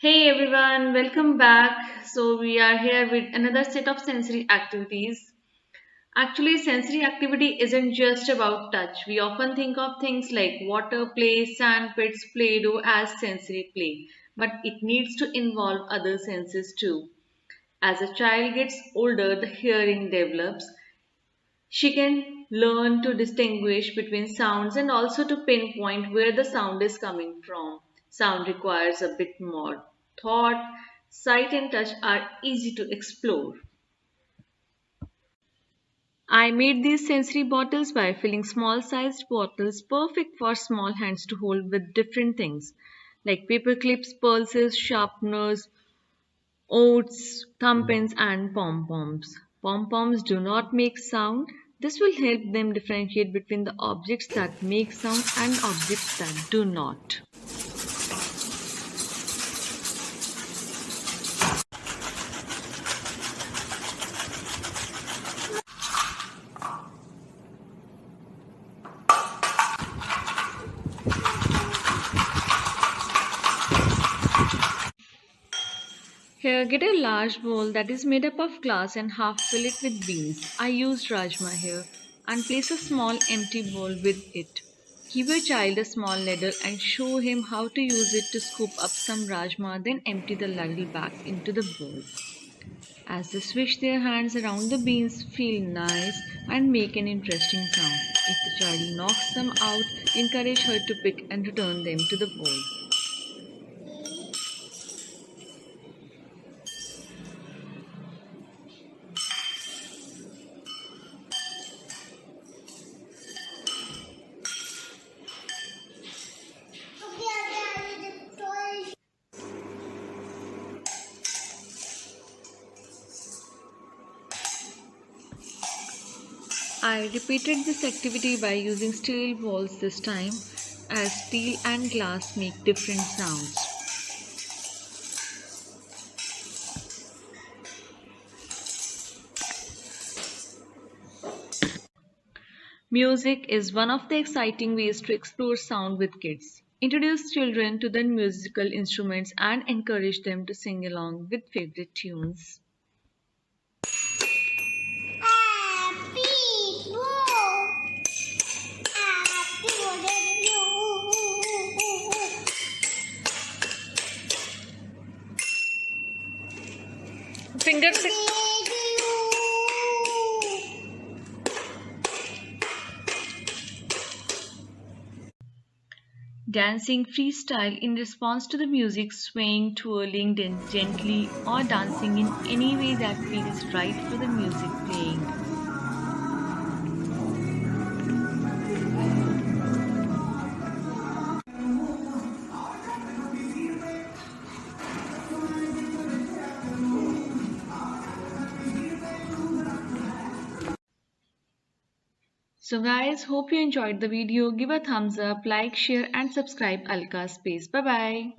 Hey everyone, welcome back. So, we are here with another set of sensory activities. Actually, sensory activity isn't just about touch. We often think of things like water play, sandpits, play doh as sensory play, but it needs to involve other senses too. As a child gets older, the hearing develops. She can learn to distinguish between sounds and also to pinpoint where the sound is coming from. Sound requires a bit more thought. Sight and touch are easy to explore. I made these sensory bottles by filling small sized bottles perfect for small hands to hold with different things like paper clips, pulses, sharpeners, oats, thumbpins, and pom poms. Pom poms do not make sound. This will help them differentiate between the objects that make sound and objects that do not. Here, get a large bowl that is made up of glass and half fill it with beans. I used rajma here and place a small empty bowl with it. Give your child a small ladle and show him how to use it to scoop up some rajma, then empty the ladle back into the bowl. As they swish their hands around the beans, feel nice and make an interesting sound. If the child knocks them out, encourage her to pick and return them to the bowl. I repeated this activity by using steel balls this time, as steel and glass make different sounds. Music is one of the exciting ways to explore sound with kids. Introduce children to the musical instruments and encourage them to sing along with favorite tunes. Happy birthday to Finger Dancing freestyle in response to the music, swaying, twirling gently, or dancing in any way that feels right for the music playing. So guys, hope you enjoyed the video. Give a thumbs up, like, share and subscribe Alka Space. Bye bye.